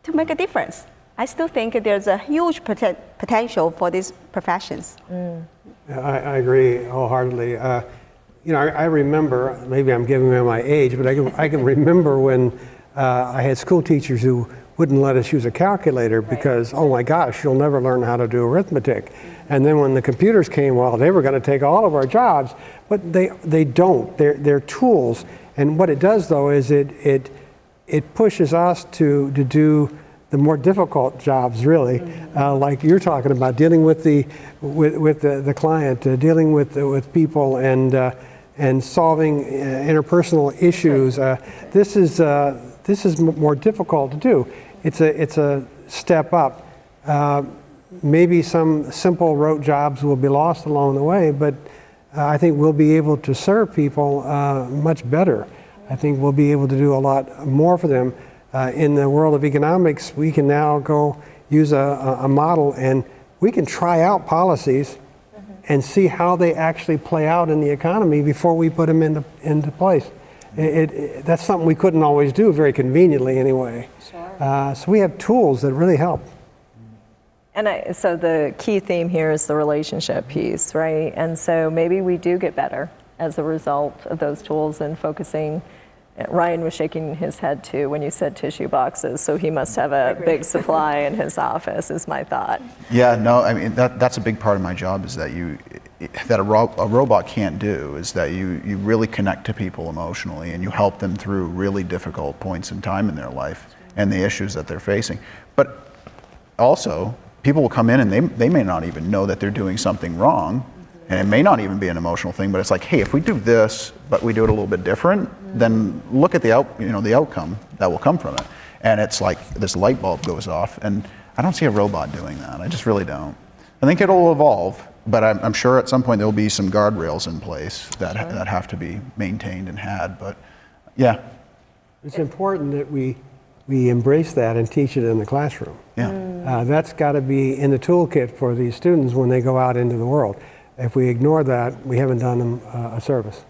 to make a difference. I still think there's a huge potential for these professions. I agree wholeheartedly. I remember, maybe I'm giving away my age, but I can remember when I had school teachers who wouldn't let us use a calculator because, oh my gosh, you'll never learn how to do arithmetic. And then when the computers came, well, they were going to take all of our jobs, but they don't. They're tools. And what it does, though, is it pushes us to do the more difficult jobs, really, like you're talking about, dealing with the client, dealing with people, and solving interpersonal issues. This is more difficult to do. It's a step up. Maybe some simple rote jobs will be lost along the way, but I think we'll be able to serve people much better. I think we'll be able to do a lot more for them. In the world of economics, we can now go use a model and we can try out policies and see how they actually play out in the economy before we put them into place. That's something we couldn't always do very conveniently anyway. Sure. So we have tools that really help. And so the key theme here is the relationship piece, right? And so maybe we do get better as a result of those tools and focusing. Ryan was shaking his head too when you said tissue boxes, so he must have a big supply in his office, is my thought. Yeah, no, I mean, that's a big part of my job, is that a robot can't do, is that you really connect to people emotionally and you help them through really difficult points in time in their life and the issues that they're facing. But also, people will come in and they may not even know that they're doing something wrong. And it may not even be an emotional thing, but it's like, hey, if we do this, but we do it a little bit different, then look at the outcome that will come from it. And it's like this light bulb goes off, and I don't see a robot doing that. I just really don't. I think it'll evolve, but I'm sure at some point there will be some guardrails in place that have to be maintained and had. But yeah, it's important that we embrace that and teach it in the classroom. Yeah, that's got to be in the toolkit for these students when they go out into the world. If we ignore that, we haven't done them a service.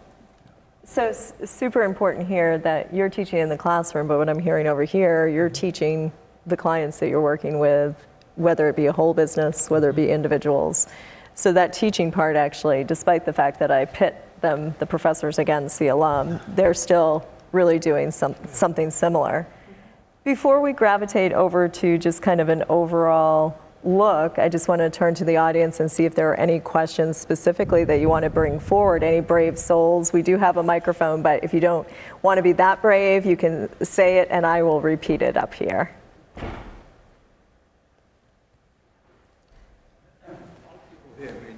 So it's super important here that you're teaching in the classroom, but what I'm hearing over here, you're teaching the clients that you're working with, whether it be a whole business, whether it be individuals. So that teaching part actually, despite the fact that I pit them, the professors against the alum, they're still really doing something similar. Before we gravitate over to just kind of an overall look, I just want to turn to the audience and see if there are any questions specifically that you want to bring forward, any brave souls. We do have a microphone, but if you don't want to be that brave, you can say it and I will repeat it up here. People here may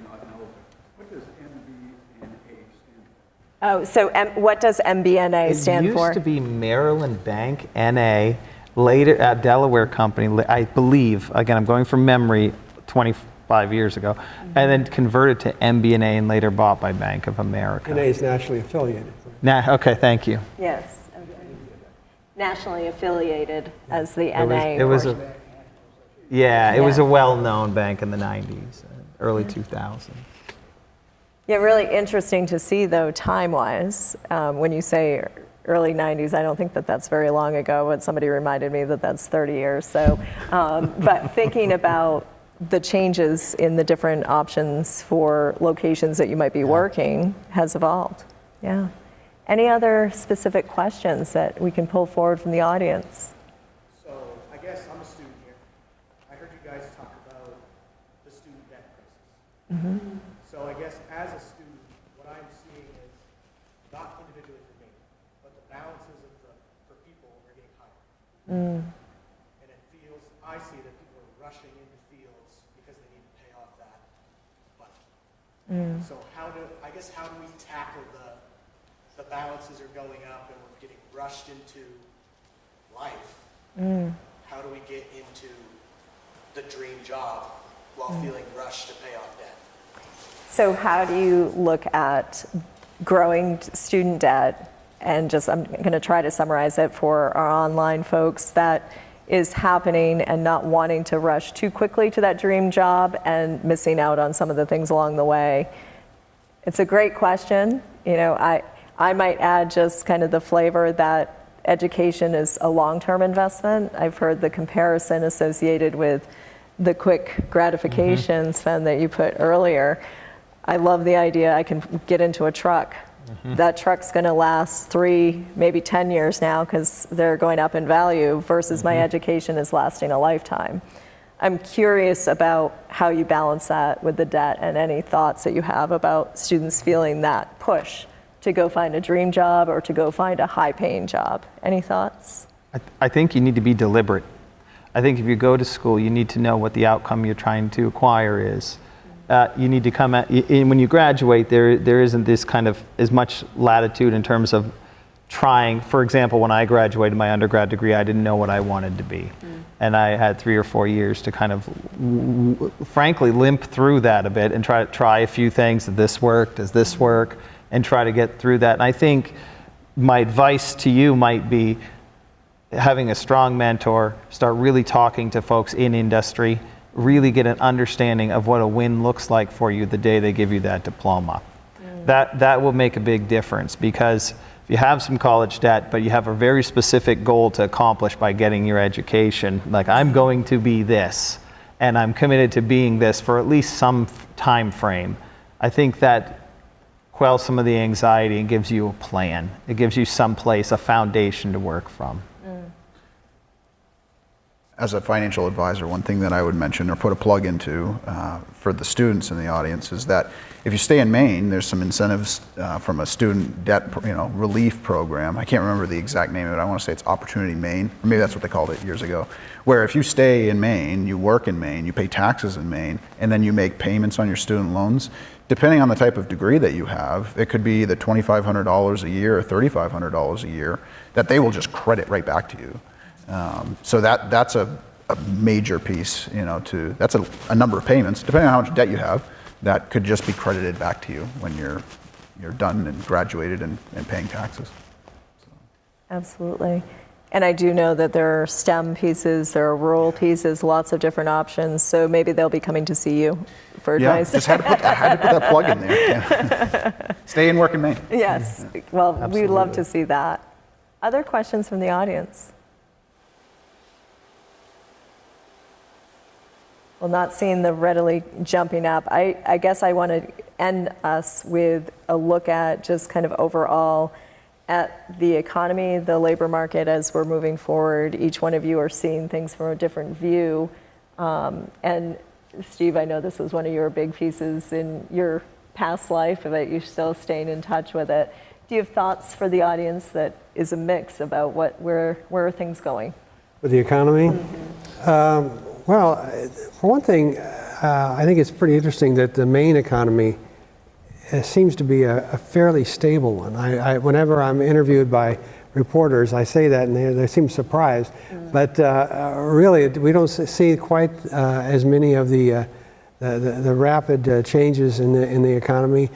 Oh, so what does MBNA stand for? It used to be Maryland Bank, NA, later at Delaware Company, I believe, again, I'm going from memory, 25 years ago, and then converted to MBNA and later bought by Bank of America. NA is nationally affiliated. Okay, thank you. Yes. Okay. Nationally affiliated as the It NA. was portion. it was Yeah. a well-known bank in the 90s, early 2000s. Yeah, really interesting to see, though, time-wise. When you say early 90s, I don't think that that's very long ago, but somebody reminded me that that's 30 years. So, but thinking about the changes in the different options for locations that you might be working has evolved. Yeah. Any other specific questions that we can pull forward from the audience? So I guess I'm a student here. I heard you guys talk about the student debt crisis. So I guess as a student, what I'm seeing is not individually for me, but the balances for people are getting higher. And it feels, I see that people are rushing into fields because they need to pay off that money. So how do we tackle the balances are going up and we're getting rushed into life? How do we get into the dream job while feeling rushed to pay off debt? So how do you look at growing student debt? And just, I'm going to try to summarize it for our online folks, that is happening and not wanting to rush too quickly to that dream job and missing out on some of the things along the way. It's a great question. You know, I might add just kind of the flavor that education is a long-term investment. I've heard the comparison associated with the quick gratification, Sven, that you put earlier. I love the idea I can get into a truck. That truck's going to last 3, maybe 10 years now because they're going up in value versus my education is lasting a lifetime. I'm curious about how you balance that with the debt and any thoughts that you have about students feeling that push to go find a dream job or to go find a high-paying job. Any thoughts? I think you need to be deliberate. I think if you go to school, you need to know what the outcome you're trying to acquire is. You need to come at, when you graduate, there isn't this kind of as much latitude in terms of trying. For example, when I graduated my undergrad degree, I didn't know what I wanted to be. And I had 3 or 4 years to kind of, frankly, limp through that a bit and try a few things. Does this work? Does this work? And try to get through that. And I think my advice to you might be having a strong mentor, start really talking to folks in industry, really get an understanding of what a win looks like for you the day they give you that diploma. That will make a big difference, because if you have some college debt, but you have a very specific goal to accomplish by getting your education, like I'm going to be this, and I'm committed to being this for at least some time frame, I think that quells some of the anxiety and gives you a plan. It gives you some place, a foundation to work from. As a financial advisor, one thing that I would mention or put a plug into for the students in the audience is that if you stay in Maine, there's some incentives from a student debt relief program. I can't remember the exact name of it. I want to say it's Opportunity Maine, or maybe that's what they called it years ago, where if you stay in Maine, you work in Maine, you pay taxes in Maine, and then you make payments on your student loans, depending on the type of degree that you have, it could be the $2,500 a year or $3,500 a year that they will just credit right back to you. So that's a major piece, that's a number of payments, depending on how much debt you have, that could just be credited back to you when you're done and graduated and paying taxes. So. Absolutely. And I do know that there are STEM pieces, there are rural pieces, lots of different options. So maybe they'll be coming to see you for advice. Yeah, just had to put that plug in there. Yeah. Stay and work in Maine. Yes. Well, we'd love to see that. Other questions from the audience? Well, not seeing the readily jumping up, I guess I want to end us with a look at just kind of overall at the economy, the labor market as we're moving forward. Each one of you are seeing things from a different view. And Steve, I know this was one of your big pieces in your past life, but you're still staying in touch with it. Do you have thoughts for the audience that is a mix about where are things going? With the economy? Well, for one thing, I think it's pretty interesting that the Maine economy it seems to be a fairly stable one. Whenever I'm interviewed by reporters, I say that, and they seem surprised. But really, we don't see quite as many of the rapid changes in the economy.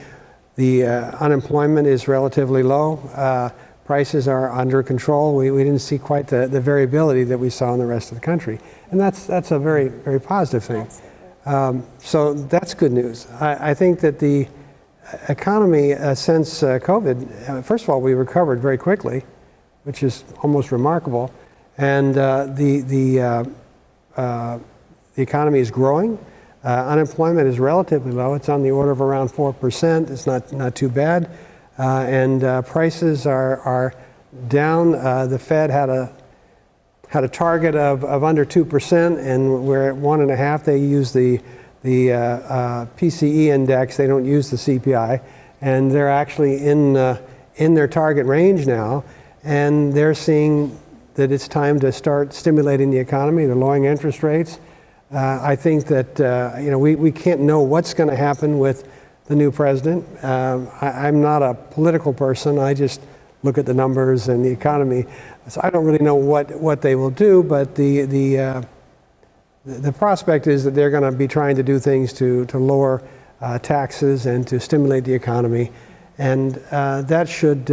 The unemployment is relatively low. Prices are under control. We didn't see quite the variability that we saw in the rest of the country, and that's a very, very positive thing. So that's good news. I think that the economy since COVID, first of all, we recovered very quickly, which is almost remarkable, and the economy is growing. Unemployment is relatively low. It's on the order of around 4%. It's not too bad. And prices are down. The Fed had a target of under 2%, and we're at 1.5%. They use the PCE index. They don't use the CPI, and they're actually in their target range now. And they're seeing that it's time to start stimulating the economy. They're lowering interest rates. I think that we can't know what's going to happen with the new president. I'm not a political person. I just look at the numbers and the economy. So I don't really know what they will do, but the prospect is that they're going to be trying to do things to lower taxes and to stimulate the economy, and that should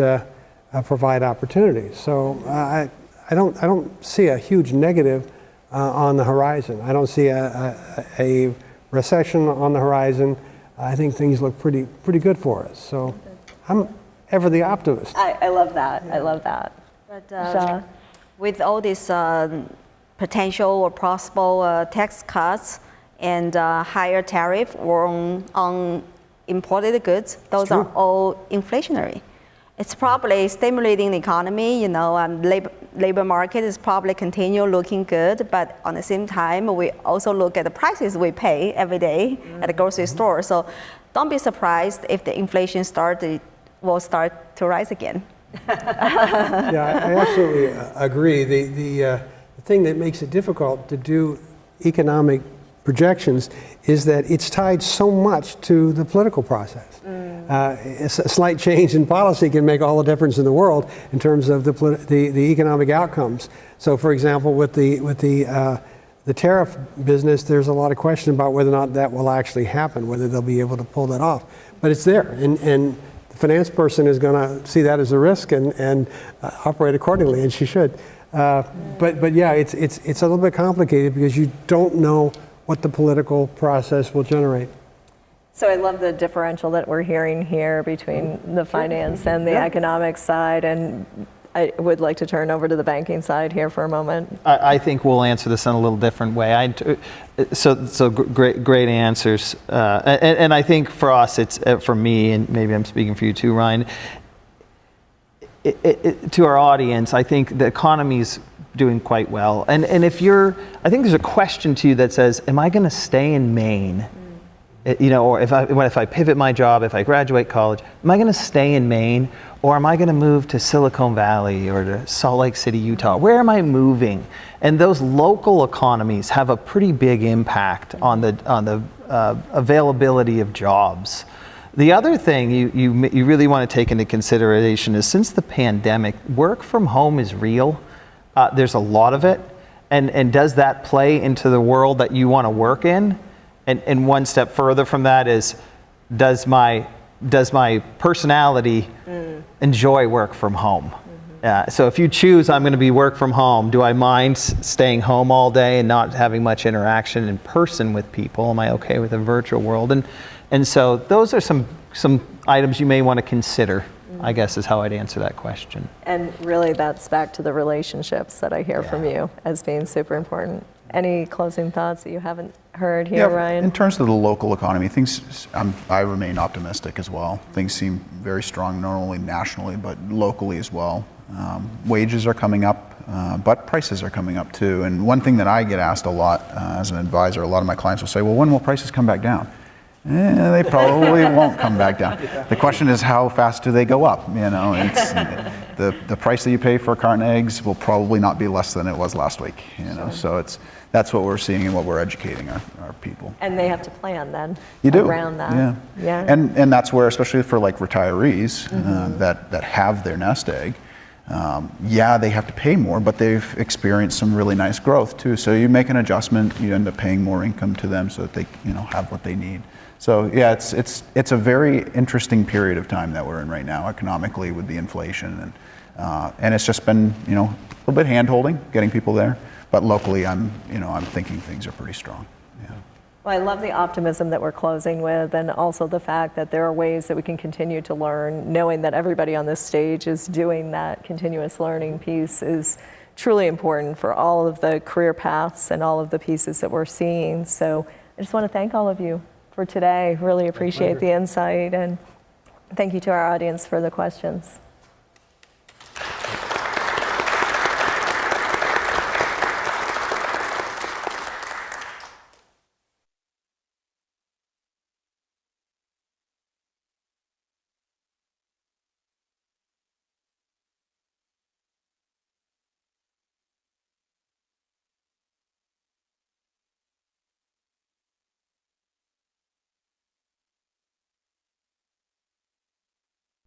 provide opportunities. So I don't see a huge negative on the horizon. I don't see a recession on the horizon. I think things look pretty good for us. So I'm ever the optimist. I love that. I love that. But with all these potential or possible tax cuts and higher tariff on imported goods, those are all inflationary. It's probably stimulating the economy, labor market is probably continue looking good, but at the same time, we also look at the prices we pay every day at the grocery store. So don't be surprised if the inflation will start to rise again. Yeah, I absolutely agree. The thing that makes it difficult to do economic projections is that it's tied so much to the political process. A slight change in policy can make all the difference in the world in terms of the economic outcomes. So, for example, with the tariff business, there's a lot of question about whether or not that will actually happen, whether they'll be able to pull that off. But it's there, and the finance person is going to see that as a risk and operate accordingly, and she should. But yeah, it's a little bit complicated because you don't know what the political process will generate. So I love the differential that we're hearing here between the finance and the economic side, and I would like to turn over to the banking side here for a moment. I think we'll answer this in a little different way. So great answers, and I think for us, it's for me, and maybe I'm speaking for you too, Ryan. To our audience, I think the economy's doing quite well, and I think there's a question to you that says, am I going to stay in Maine? Or if I pivot my job, if I graduate college, am I going to stay in Maine, or am I going to move to Silicon Valley or to Salt Lake City, Utah? Where am I moving? And those local economies have a pretty big impact on the availability of jobs. The other thing you really want to take into consideration is, since the pandemic, work from home is real. There's a lot of it, and does that play into the world that you want to work in? And one step further from that is, does my personality enjoy work from home? So if you choose, I'm going to be work from home, do I mind staying home all day and not having much interaction in person with people? Am I okay with a virtual world? And so those are some items you may want to consider, I guess, is how I'd answer that question. And really, that's back to the relationships that I hear from you as being super important. Any closing thoughts that you haven't heard here, Ryan? In terms of the local economy, I remain optimistic as well. Things seem very strong, not only nationally, but locally as well. Wages are coming up, but prices are coming up too. And one thing that I get asked a lot as an advisor, a lot of my clients will say, well, when will prices come back down? They probably won't come back down. The question is, how fast do they go up? the price that you pay for a carton of eggs will probably not be less than it was last week. You know, so that's what we're seeing and what we're educating our people. And they have to plan then You do. around that. Yeah. Yeah. And that's where, especially for like retirees that have their nest egg, yeah, they have to pay more, but they've experienced some really nice growth too. So you make an adjustment, you end up paying more income to them so that they, you know, have what they need. So yeah, it's a very interesting period of time that we're in right now economically with the inflation, and it's just been, you know, a little bit hand-holding, getting people there. But locally, I'm thinking things are pretty strong. Yeah. Well, I love the optimism that we're closing with, and also the fact that there are ways that we can continue to learn, knowing that everybody on this stage is doing that continuous learning piece is truly important for all of the career paths and all of the pieces that we're seeing. So I just want to thank all of you for today. Really appreciate the insight, and thank you to our audience for the questions.